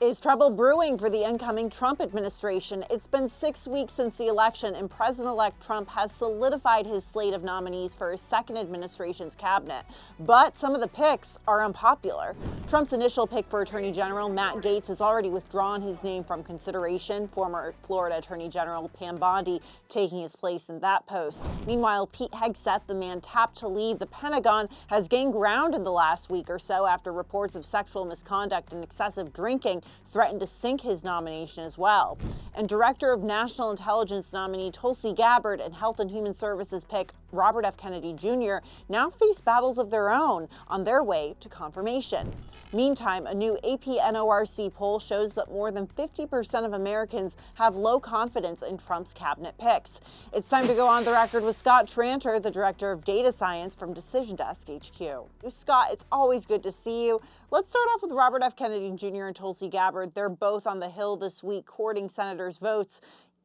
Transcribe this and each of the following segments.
Is trouble brewing for the incoming Trump administration? It's been 6 weeks since the election, and President-elect Trump has solidified his slate of nominees for his second administration's cabinet. But some of the picks are unpopular. Trump's initial pick for Attorney General, Matt Gaetz, has already withdrawn his name from consideration, former Florida Attorney General Pam Bondi taking his place in that post. Meanwhile, Pete Hegseth, the man tapped to lead the Pentagon, has gained ground in the last week or so after reports of sexual misconduct and excessive drinking threatened to sink his nomination as well. And Director of National Intelligence nominee Tulsi Gabbard and Health and Human Services pick Robert F. Kennedy Jr. now face battles of their own on their way to confirmation. Meantime, a new AP-NORC poll shows that more than 50% of Americans have low confidence in Trump's cabinet picks. It's time to go on the record with Scott Tranter, the Director of Data Science from Decision Desk HQ. Scott, it's always good to see you. Let's start off with Robert F. Kennedy Jr. and Tulsi Gabbard. They're both on the Hill this week courting senators' votes.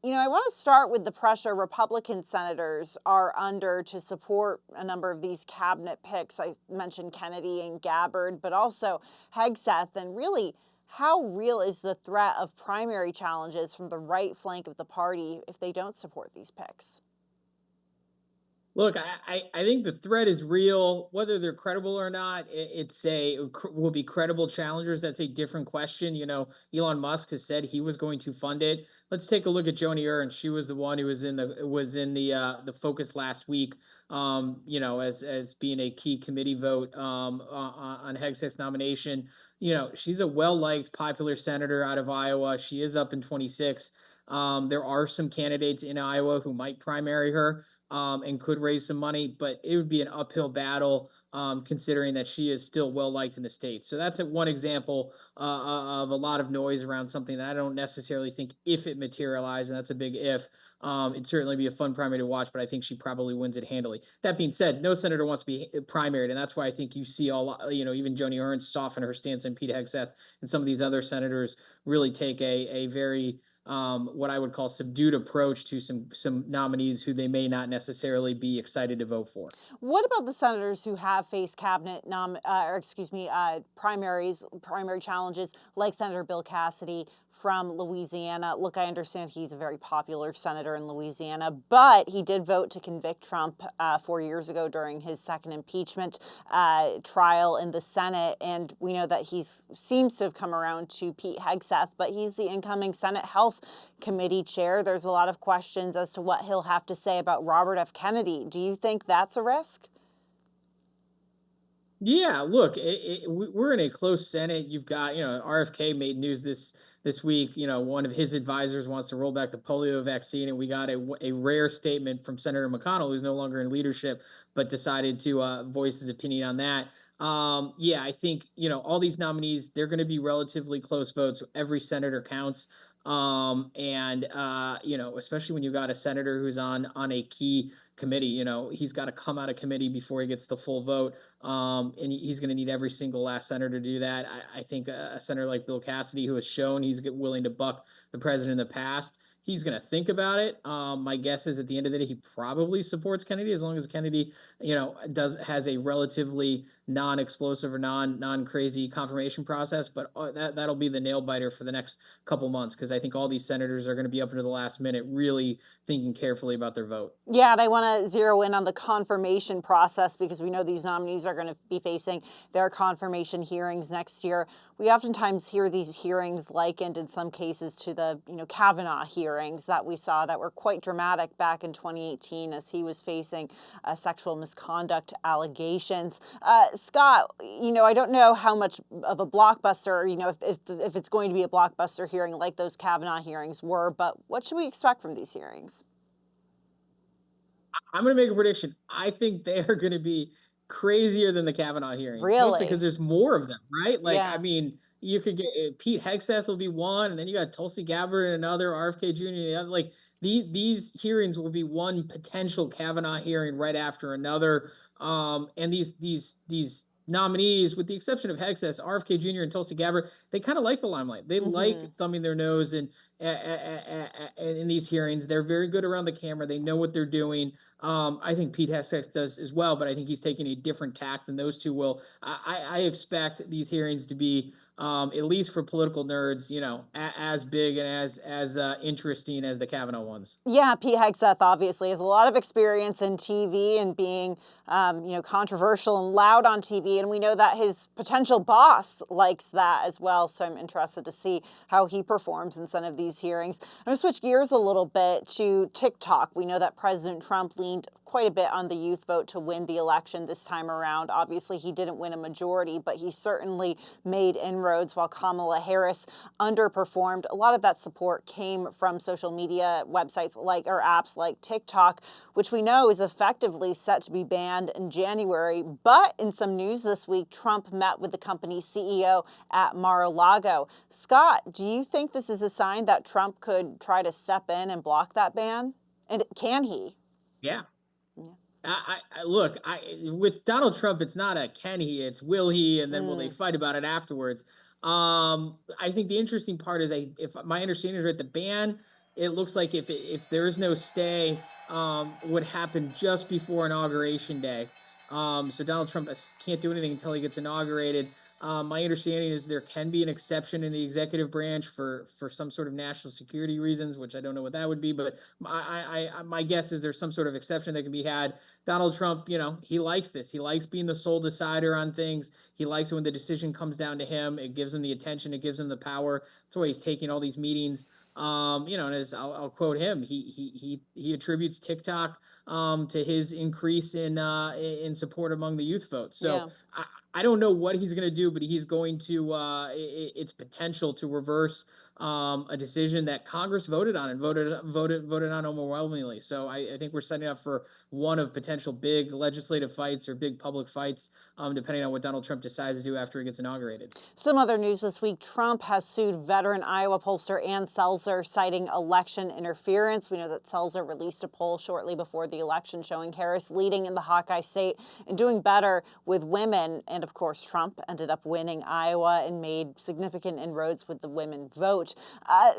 I want to start with the pressure Republican senators are under to support a number of these cabinet picks. I mentioned Kennedy and Gabbard, but also Hegseth. And really, how real is the threat of primary challenges from the right flank of the party if they don't support these picks? Look, I think the threat is real. Whether they're credible or not, will be credible challengers. That's a different question. Elon Musk has said he was going to fund it. Let's take a look at Joni Ernst. She was the one who was in the focus last week. As being a key committee vote on Hegseth's nomination. She's a well-liked, popular senator out of Iowa. She is up in 26. There are some candidates in Iowa who might primary her. And could raise some money, but it would be an uphill battle considering that she is still well liked in the state. So that's one example of a lot of noise around something that I don't necessarily think if it materialized, and that's a big if. It'd certainly be a fun primary to watch, but I think she probably wins it handily. That being said, no senator wants to be primaried, and that's why I think you see even Joni Ernst soften her stance on Pete Hegseth, and some of these other senators really take a very what I would call subdued approach to some nominees who they may not necessarily be excited to vote for. What about the senators who have faced primary challenges, like Senator Bill Cassidy from Louisiana? Look, I understand he's a very popular senator in Louisiana, but he did vote to convict Trump 4 years ago during his second impeachment trial in the Senate. And we know that he seems to have come around to Pete Hegseth, but he's the incoming Senate Health Committee chair. There's a lot of questions as to what he'll have to say about Robert F. Kennedy. Do you think that's a risk? Yeah, look, we're in a close Senate. You've got, RFK made news this week. One of his advisors wants to roll back the polio vaccine, and we got a rare statement from Senator McConnell, who's no longer in leadership, but decided to voice his opinion on that. Yeah, I think all these nominees, they're going to be relatively close votes. Every senator counts. Especially when you got a senator who's on a key committee, he's got to come out of committee before he gets the full vote. And he's going to need every single last senator to do that. I think a senator like Bill Cassidy, who has shown he's willing to buck the president in the past, he's going to think about it. My guess is at the end of the day, he probably supports Kennedy as long as Kennedy, has a relatively non-explosive or non-crazy confirmation process. But that'll be the nail biter for the next couple months, because I think all these senators are going to be up into the last minute, really thinking carefully about their vote. Yeah, and I want to zero in on the confirmation process, because we know these nominees are going to be facing their confirmation hearings next year. We oftentimes hear these hearings likened in some cases to the Kavanaugh hearings that we saw that were quite dramatic back in 2018 as he was facing sexual misconduct allegations. Scott, I don't know how much of a blockbuster, if it's going to be a blockbuster hearing like those Kavanaugh hearings were, but what should we expect from these hearings? I'm going to make a prediction. I think they are going to be crazier than the Kavanaugh hearings. Really? Mostly because there's more of them, right? Yeah. I mean, you could get Pete Hegseth will be one, and then you got Tulsi Gabbard and another, RFK Jr. These hearings will be one potential Kavanaugh hearing right after another. And these nominees, with the exception of Hegseth, RFK Jr. and Tulsi Gabbard, they kind of like the limelight. They like thumbing their nose in these hearings. They're very good around the camera. They know what they're doing. I think Pete Hegseth does as well, but I think he's taking a different tack than those two will. I expect these hearings to be, at least for political nerds, as big and as interesting as the Kavanaugh ones. Yeah, Pete Hegseth obviously has a lot of experience in TV and being, controversial and loud on TV, and we know that his potential boss likes that as well. So I'm interested to see how he performs in some of these hearings. I'm going to switch gears a little bit to TikTok. We know that President Trump leaned quite a bit on the youth vote to win the election this time around. Obviously, he didn't win a majority, but he certainly made inroads while Kamala Harris underperformed. A lot of that support came from social media websites like or apps like TikTok, which we know is effectively set to be banned in January. But in some news this week, Trump met with the company's CEO at Mar-a-Lago. Scott, do you think this is a sign that Trump could try to step in and block that ban? And can he? Yeah. Yeah. Look, with Donald Trump, it's not a can he, it's will he, and then will they Mm, fight about it afterwards. I think the interesting part is, if my understanding is right, the ban, it looks like if there is no stay, would happen just before inauguration day. So Donald Trump can't do anything until he gets inaugurated. My understanding is there can be an exception in the executive branch for some sort of national security reasons, which I don't know what that would be, but my guess is there's some sort of exception that can be had. Donald Trump, he likes this. He likes being the sole decider on things. He likes it when the decision comes down to him. It gives him the attention. It gives him the power. That's why he's taking all these meetings. And as I'll quote him, he attributes TikTok to his increase in support among the youth vote. So yeah. I don't know what he's going to do, but he's going to its potential to reverse a decision that Congress voted on and voted on overwhelmingly. So I think we're setting up for one of potential big legislative fights or big public fights, depending on what Donald Trump decides to do after he gets inaugurated. Some other news this week, Trump has sued veteran Iowa pollster Ann Selzer, citing election interference. We know that Selzer released a poll shortly before the election showing Harris leading in the Hawkeye state and doing better with women. And of course, Trump ended up winning Iowa and made significant inroads with the women vote.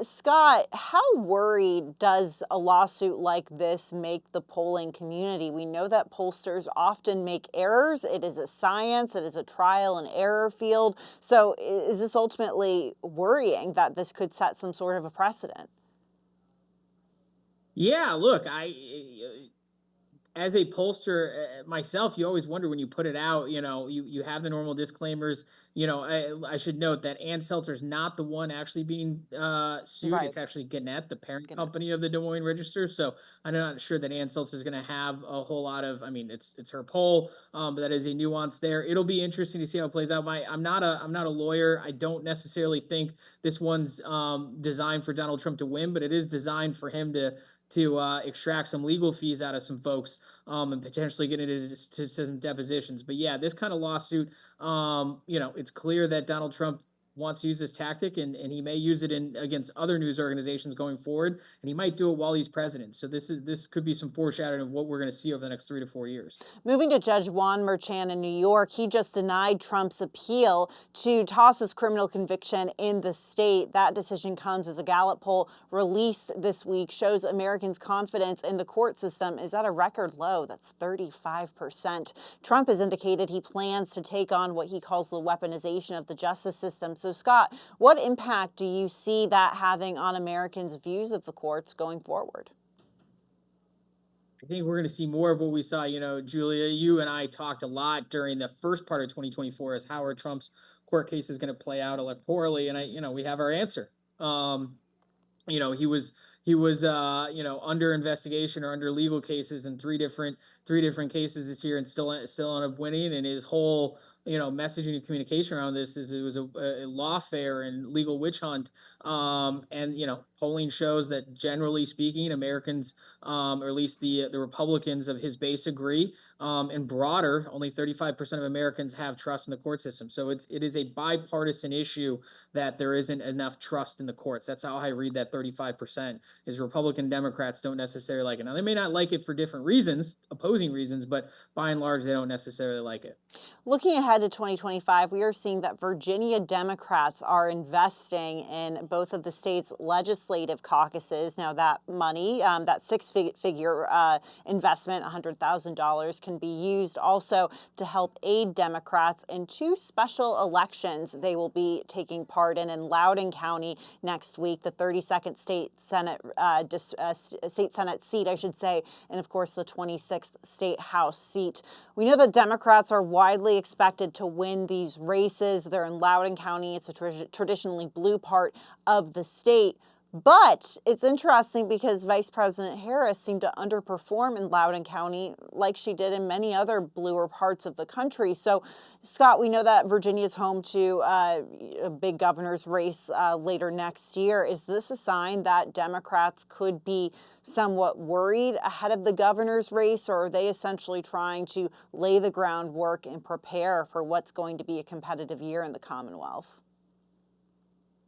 Scott, how worried does a lawsuit like this make the polling community? We know that pollsters often make errors. It is a science, it is a trial and error field. So is this ultimately worrying that this could set some sort of a precedent? Yeah, look, as a pollster myself, you always wonder when you put it out. You have the normal disclaimers. I should note that Ann Seltzer's not the one actually being sued. Right. It's actually Gannett, the parent Gonna- company of the Des Moines Register. So I'm not sure that Ann Seltzer is going to have a whole lot of. I mean, it's her poll, but that is a nuance there. It'll be interesting to see how it plays out. I'm not a lawyer. I don't necessarily think this one's designed for Donald Trump to win, but it is designed for him to extract some legal fees out of some folks, and potentially get into some depositions. But yeah, this kind of lawsuit, it's clear that Donald Trump wants to use this tactic, and he may use it against other news organizations going forward, and he might do it while he's president. So this could be some foreshadowing of what we're going to see over the next 3 to 4 years. Moving to Judge Juan Merchan in New York, he just denied Trump's appeal to toss his criminal conviction in the state. That decision comes as a Gallup poll released this week shows Americans' confidence in the court system is at a record low. That's 35%. Trump has indicated he plans to take on what he calls the weaponization of the justice system. So, Scott, what impact do you see that having on Americans' views of the courts going forward? I think we're going to see more of what we saw. Julia, you and I talked a lot during the first part of 2024 as Howard Trump's court case is going to play out electorally, and we have our answer. He was under investigation or under legal cases in three different cases this year, and still ended up winning. And his whole messaging and communication around this is it was a lawfare and legal witch hunt. And polling shows that generally speaking, Americans, or at least the Republicans of his base agree. And broader, only 35% of Americans have trust in the court system. So it is a bipartisan issue that there isn't enough trust in the courts. That's how I read that 35%. is Republican Democrats don't necessarily like it. Now they may not like it for different reasons, opposing reasons, but by and large they don't necessarily like it. Looking ahead to 2025, we are seeing that Virginia Democrats are investing in both of the state's legislative caucuses. Now, that money, that six-figure investment, $100,000, can be used also to help aid Democrats in two special elections they will be taking part in Loudoun County next week, the 32nd state Senate seat, I should say, and of course the 26th state House seat. We know that Democrats are widely expected to win these races. They're in Loudoun County. It's a traditionally blue part of the state. But it's interesting because Vice President Harris seemed to underperform in Loudoun County like she did in many other bluer parts of the country. So, Scott, we know that Virginia is home to a big governor's race later next year. Is this a sign that Democrats could be somewhat worried ahead of the governor's race, or are they essentially trying to lay the groundwork and prepare for what's going to be a competitive year in the Commonwealth?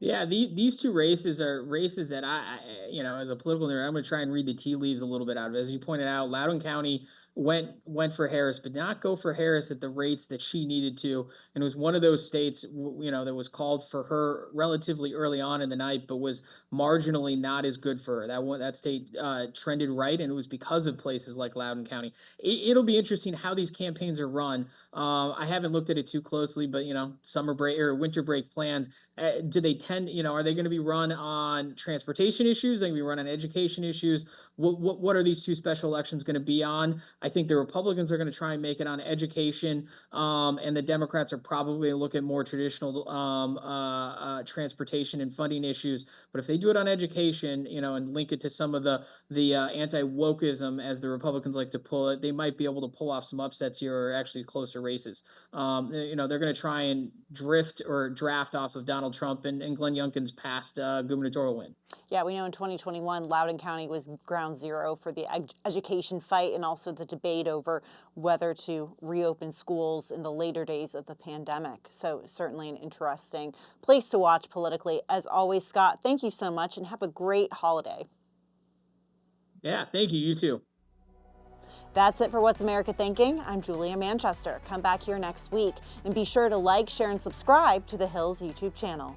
Yeah, these two races are races that as a political nerd, I'm going to try and read the tea leaves a little bit out of it. As you pointed out, Loudoun County went for Harris, but not go for Harris at the rates that she needed to. And it was one of those states, that was called for her relatively early on in the night, but was marginally not as good for her. That state trended right, and it was because of places like Loudoun County. It'll be interesting how these campaigns are run. I haven't looked at it too closely, but summer break or winter break plans. Do they tend? Are they going to be run on transportation issues? Are they going to be run on education issues? What are these two special elections going to be on? I think the Republicans are going to try and make it on education, and the Democrats are probably going to look at more traditional transportation and funding issues. But if they do it on education, and link it to some of the anti-wokeism, as the Republicans like to pull it, they might be able to pull off some upsets here, or actually closer races. They're going to try and drift or draft off of Donald Trump and Glenn Youngkin's past gubernatorial win. Yeah, we know in 2021, Loudoun County was ground zero for the education fight and also the debate over whether to reopen schools in the later days of the pandemic. So certainly an interesting place to watch politically. As always, Scott, thank you so much and have a great holiday. Yeah, thank you. You too. That's it for What's America Thinking. I'm Julia Manchester. Come back here next week and be sure to like, share, and subscribe to the Hills YouTube channel.